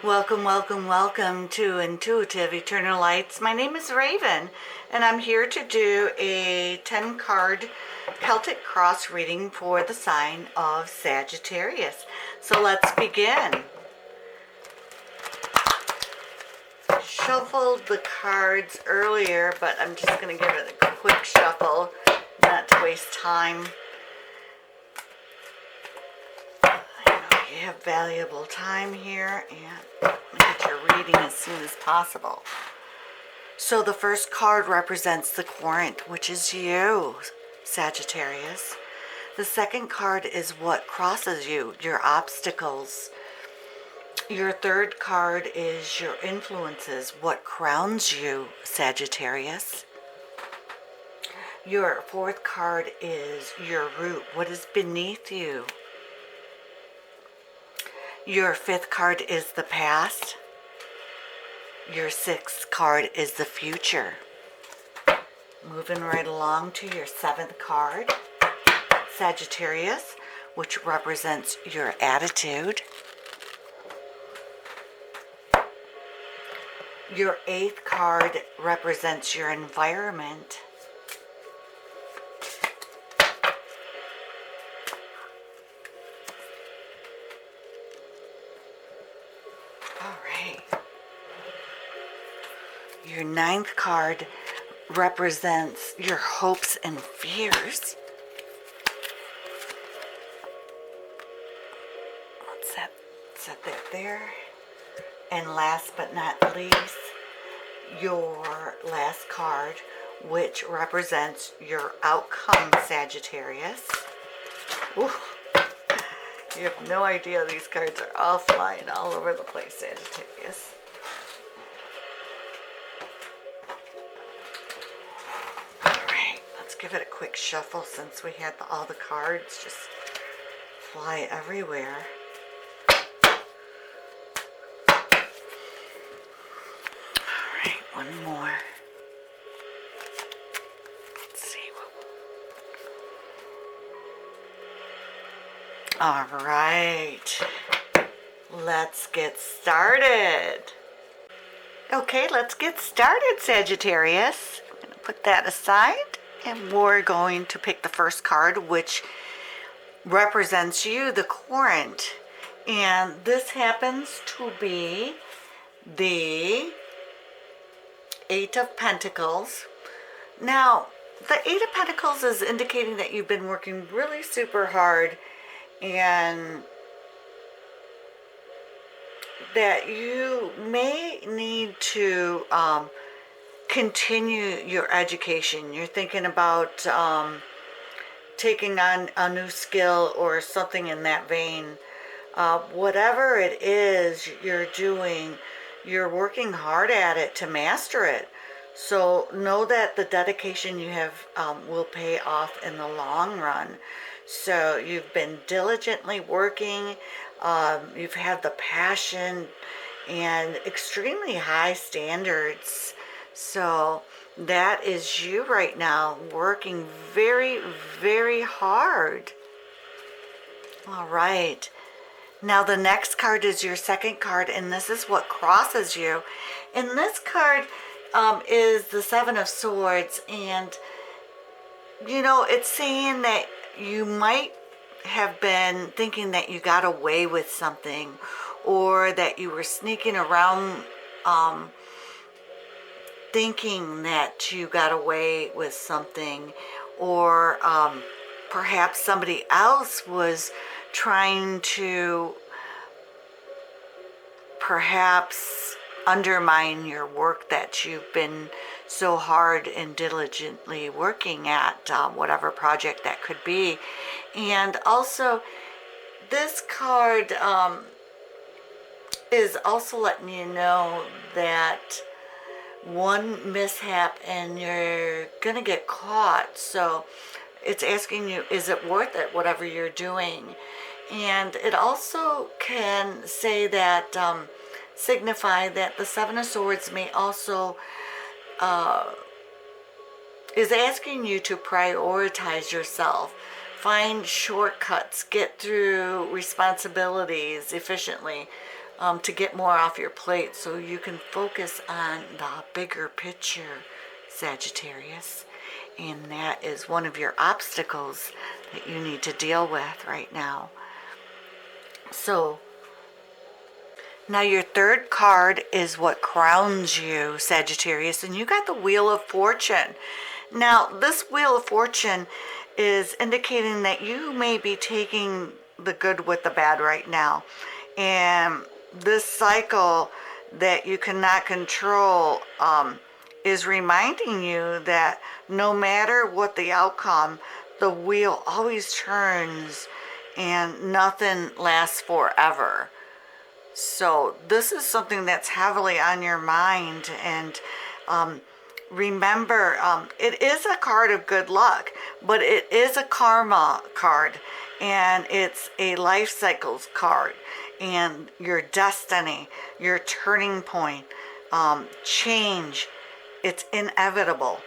Welcome, welcome, welcome to Intuitive Eternal Lights. My name is Raven, and I'm here to do a 10 card Celtic Cross reading for the sign of Sagittarius. So let's begin. Shuffled the cards earlier, but I'm just going to give it a quick shuffle, not to waste time. You have valuable time here, and get your reading as soon as possible. So the first card represents the querent, which is you, Sagittarius. The second card is what crosses you, your obstacles. Your third card is your influences, what crowns you, Sagittarius. Your fourth card is your root, what is beneath you. Your fifth card is the past. Your sixth card is the future. Moving right along to your seventh card, Sagittarius, which represents your attitude. Your eighth card represents your environment. Your ninth card represents your hopes and fears. Let's set that there. And last but not least, your last card, which represents your outcome, Sagittarius. Ooh, you have no idea, these cards are all flying all over the place, Sagittarius. Give it a quick shuffle since we had all the cards just fly everywhere. Alright, one more. Let's see. Alright, let's get started. Okay, let's get started, Sagittarius. I'm going to put that aside. And we're going to pick the first card, which represents you, the querent. And this happens to be the Eight of Pentacles. Now, the Eight of Pentacles is indicating that you've been working really super hard and that you may need to continue your education. You're thinking about taking on a new skill or something in that vein. Whatever it is you're doing, you're working hard at it to master it. So know that the dedication you have will pay off in the long run. So you've been diligently working. You've had the passion and extremely high standards. So that is you right now, working very, very hard. All right. Now the next card is your second card, and this is what crosses you. And this card is the Seven of Swords, and you know, it's saying that you might have been thinking that you got away with something, or that you were sneaking around thinking that you got away with something, or perhaps somebody else was trying to perhaps undermine your work that you've been so hard and diligently working at, whatever project that could be. And also this card is also letting you know that one mishap and you're gonna get caught. So it's asking you, is it worth it, whatever you're doing? And it also can say that signify that the Seven of Swords may also is asking you to prioritize yourself, find shortcuts, get through responsibilities efficiently. to get more off your plate so you can focus on the bigger picture, Sagittarius. And that is one of your obstacles that you need to deal with right now. So now your third card is what crowns you, Sagittarius, and you got the Wheel of Fortune. Now this Wheel of Fortune is indicating that you may be taking the good with the bad right now. And this cycle that you cannot control is reminding you that no matter what the outcome, the wheel always turns and nothing lasts forever. So this is something that's heavily on your mind. And remember, it is a card of good luck, but it is a karma card, and it's a life cycles card, and your destiny, your turning point, change, it's inevitable.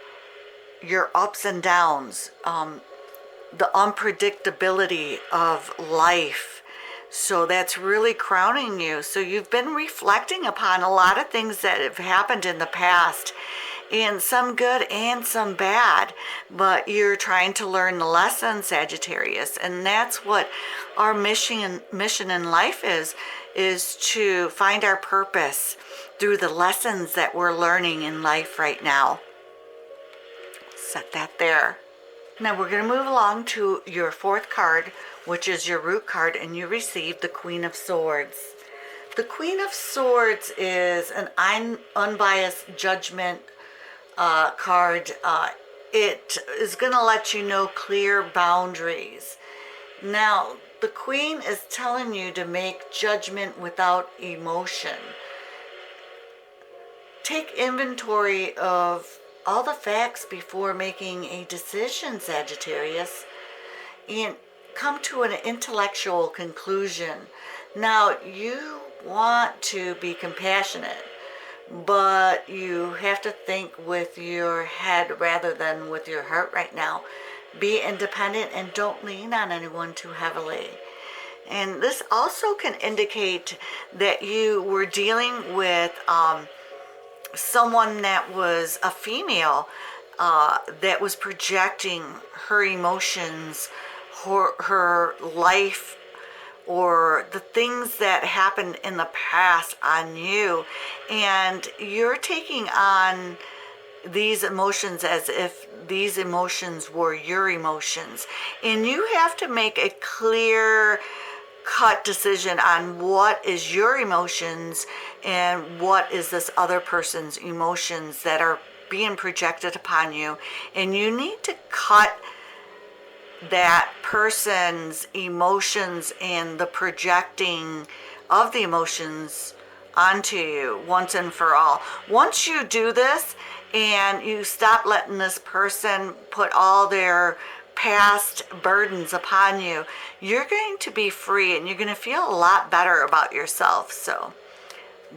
Your ups and downs, the unpredictability of life. So that's really crowning you. So you've been reflecting upon a lot of things that have happened in the past, and some good and some bad, but you're trying to learn the lesson, Sagittarius. And that's what our mission in life is to find our purpose through the lessons that we're learning in life right now. Set that there. Now we're going to move along to your fourth card, which is your root card, and you receive the Queen of Swords. The Queen of Swords is an unbiased judgment card. It is going to let you know clear boundaries. Now, the Queen is telling you to make judgment without emotion. Take inventory of all the facts before making a decision, Sagittarius, and come to an intellectual conclusion. Now, you want to be compassionate, but you have to think with your head rather than with your heart right now. Be independent and don't lean on anyone too heavily. And this also can indicate that you were dealing with someone that was a female that was projecting her emotions, her life, or the things that happened in the past on you, and you're taking on these emotions as if these emotions were your emotions, and you have to make a clear cut decision on what is your emotions and what is this other person's emotions that are being projected upon you. And you need to cut that person's emotions and the projecting of the emotions onto you once and for all. Once you do this and you stop letting this person put all their past burdens upon you, you're going to be free and you're going to feel a lot better about yourself. So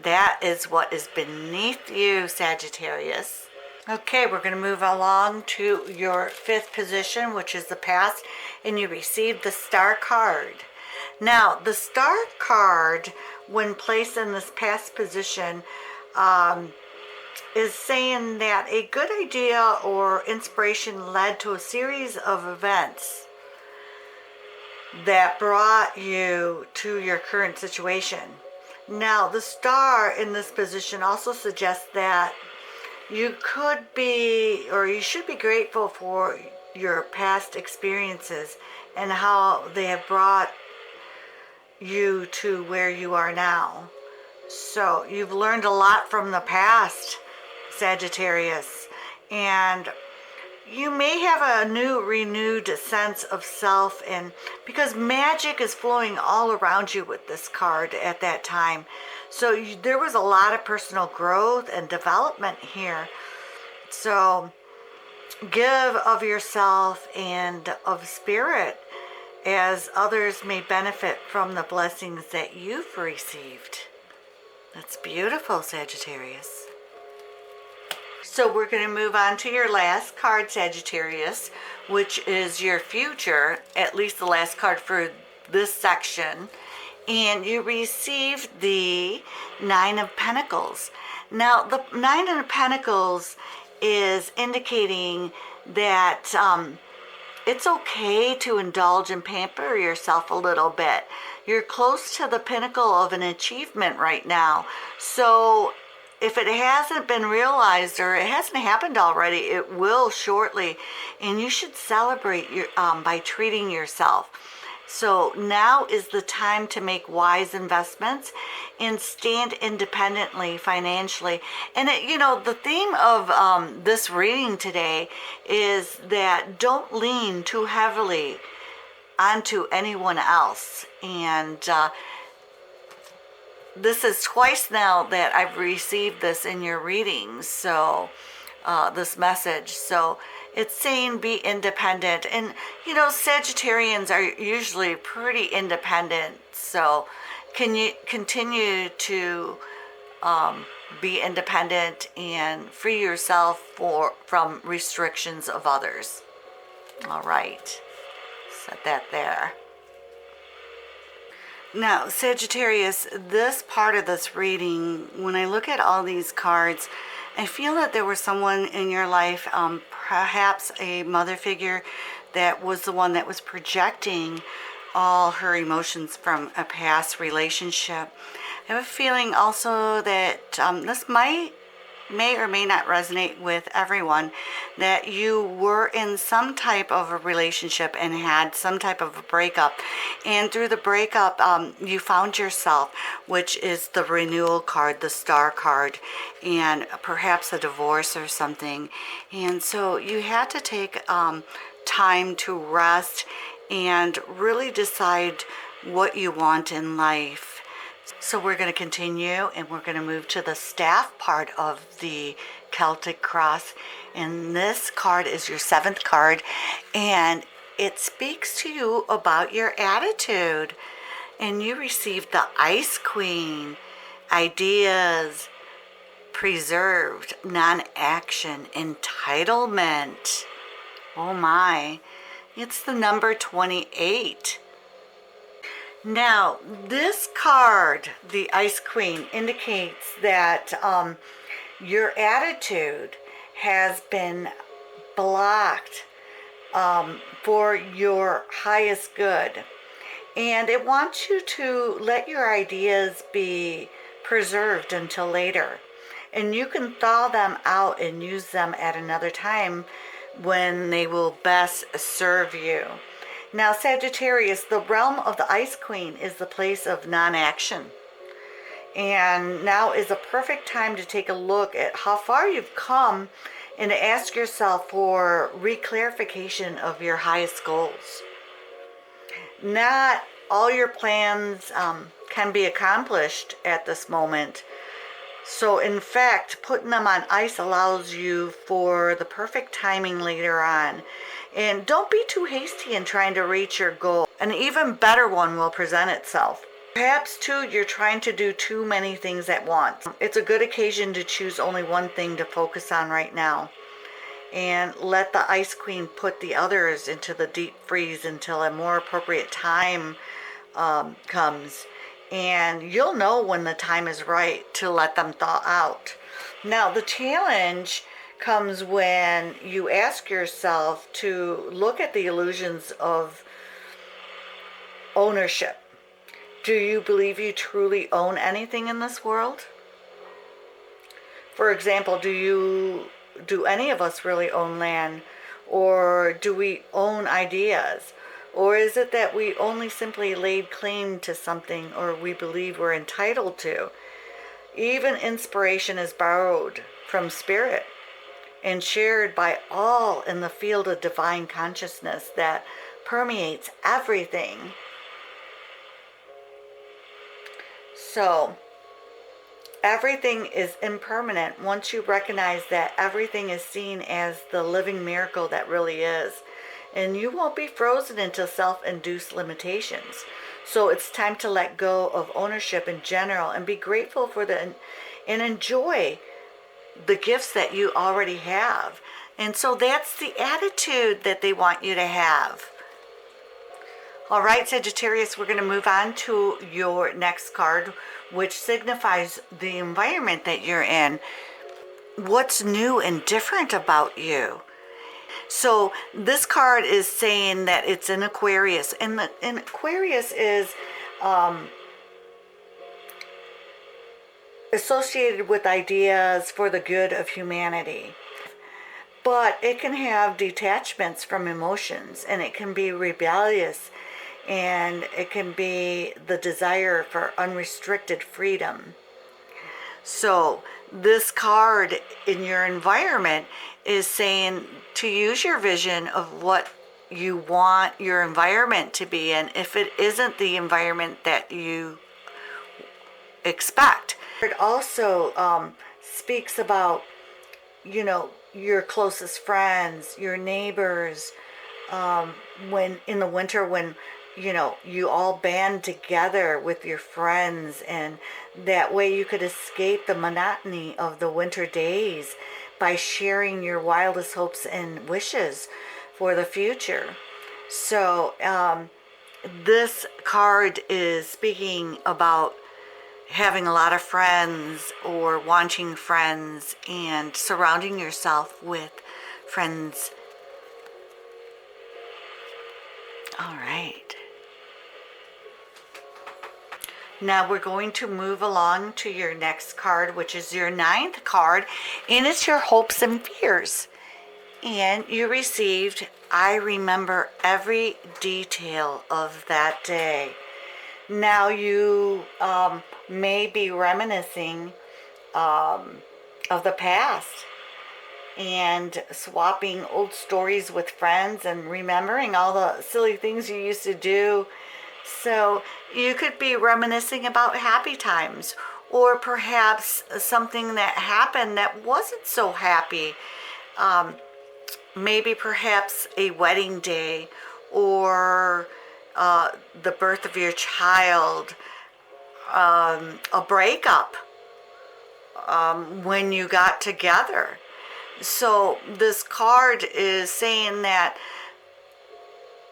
that is what is beneath you, Sagittarius. Okay, we're going to move along to your fifth position, which is the past, and you receive the Star card. Now, the Star card, when placed in this past position, is saying that a good idea or inspiration led to a series of events that brought you to your current situation. Now, the Star in this position also suggests that you could be, or you should be, grateful for your past experiences and how they have brought you to where you are now. So you've learned a lot from the past, Sagittarius, and you may have a renewed sense of self, and because magic is flowing all around you with this card at that time. So there was a lot of personal growth and development here. So give of yourself and of spirit, as others may benefit from the blessings that you've received. That's beautiful, Sagittarius. So we're going to move on to your last card, Sagittarius, which is your future, at least the last card for this section. and you received the Nine of Pentacles. Now, the Nine of Pentacles is indicating that it's okay to indulge and pamper yourself a little bit. You're close to the pinnacle of an achievement right now. So if it hasn't been realized or it hasn't happened already, it will shortly. And you should celebrate by treating yourself. So now is the time to make wise investments and stand independently financially. And the theme of this reading today is that don't lean too heavily onto anyone else. And this is twice now that I've received this in your readings. So this message. So it's saying be independent. And, Sagittarians are usually pretty independent. So can you continue to be independent and free yourself from restrictions of others? All right. Set that there. Now, Sagittarius, this part of this reading, when I look at all these cards, I feel that there was someone in your life, perhaps a mother figure, that was the one that was projecting all her emotions from a past relationship. I have a feeling also that this may or may not resonate with everyone, that you were in some type of a relationship and had some type of a breakup, and through the breakup you found yourself, which is the renewal card, the star card, and perhaps a divorce or something. And so you had to take time to rest and really decide what you want in life. So we're going to continue, and we're going to move to the staff part of the Celtic Cross. And this card is your 7th card, and it speaks to you about your attitude. And you received the Ice Queen, ideas, preserved, non-action, entitlement. Oh my, it's the number 28. Now, this card, the Ice Queen, indicates that your attitude has been blocked for your highest good. And it wants you to let your ideas be preserved until later. And you can thaw them out and use them at another time when they will best serve you. Now, Sagittarius, the realm of the Ice Queen is the place of non-action. And now is a perfect time to take a look at how far you've come and to ask yourself for reclarification of your highest goals. Not all your plans can be accomplished at this moment. So in fact, putting them on ice allows you for the perfect timing later on. And don't be too hasty in trying to reach your goal. An even better one will present itself. Perhaps too, you're trying to do too many things at once. It's a good occasion to choose only one thing to focus on right now. And let the Ice Queen put the others into the deep freeze until a more appropriate time comes. And you'll know when the time is right to let them thaw out. Now, the challenge comes when you ask yourself to look at the illusions of ownership. Do you believe you truly own anything in this world? For example, do any of us really own land? Or do we own ideas? Or is it that we only simply laid claim to something, or we believe we're entitled to? Even inspiration is borrowed from spirit and shared by all in the field of divine consciousness that permeates everything. So, everything is impermanent once you recognize that everything is seen as the living miracle that really is. And you won't be frozen into self-induced limitations. So it's time to let go of ownership in general and be grateful for and enjoy the gifts that you already have. And so that's the attitude that they want you to have. All right, Sagittarius, we're going to move on to your next card, which signifies the environment that you're in. What's new and different about you? So this card is saying that it's in Aquarius, and Aquarius is associated with ideas for the good of humanity. But it can have detachments from emotions, and it can be rebellious, and it can be the desire for unrestricted freedom. So this card in your environment is saying to use your vision of what you want your environment to be in if it isn't the environment that you expect. It also speaks about, your closest friends, your neighbors, when in the winter, when you all band together with your friends, and that way you could escape the monotony of the winter days by sharing your wildest hopes and wishes for the future. So this card is speaking about having a lot of friends or wanting friends and surrounding yourself with friends. All right. Now we're going to move along to your next card, which is your 9th card, and it's your hopes and fears. And you received, I remember every detail of that day. Now you may be reminiscing of the past and swapping old stories with friends and remembering all the silly things you used to do. So you could be reminiscing about happy times, or perhaps something that happened that wasn't so happy. Maybe perhaps a wedding day, or the birth of your child, a breakup, when you got together. So this card is saying that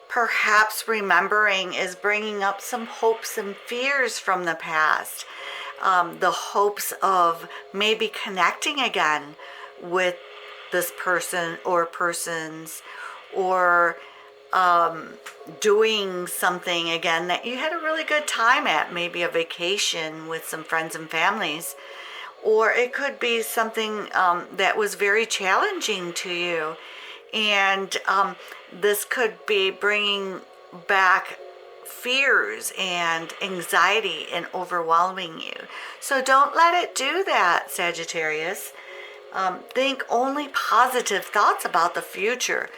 perhaps remembering is bringing up some hopes and fears from the past. The hopes of maybe connecting again with this person or persons, or doing something again that you had a really good time at, maybe a vacation with some friends and families. Or it could be something that was very challenging to you, and this could be bringing back fears and anxiety and overwhelming you. So don't let it do that, Sagittarius. Think only positive thoughts about the future.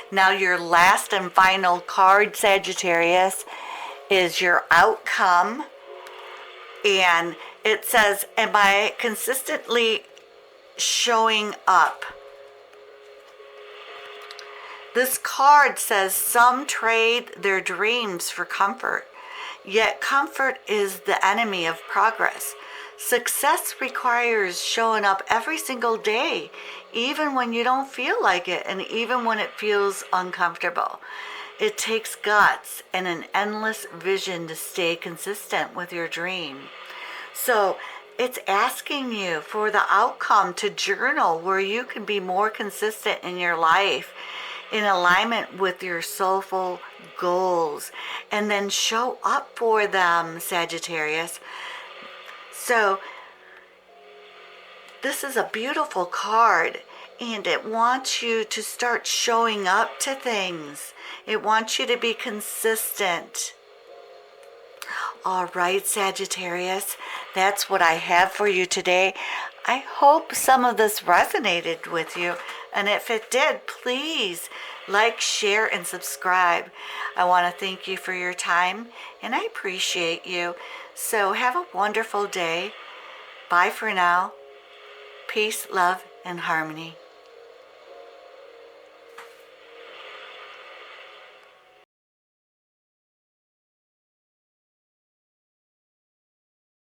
Now your last and final card, Sagittarius, is your outcome. And it says, am I consistently showing up? This card says some trade their dreams for comfort, yet comfort is the enemy of progress. Success requires showing up every single day, even when you don't feel like it, and even when it feels uncomfortable. It takes guts and an endless vision to stay consistent with your dream. So it's asking you for the outcome to journal where you can be more consistent in your life, in alignment with your soulful goals, and then show up for them, Sagittarius. So this is a beautiful card, and it wants you to start showing up to things. It wants you to be consistent. All right, Sagittarius, that's what I have for you today. I hope some of this resonated with you, and if it did, please like, share, and subscribe. I want to thank you for your time, and I appreciate you. So have a wonderful day. Bye for now. Peace, love, and harmony.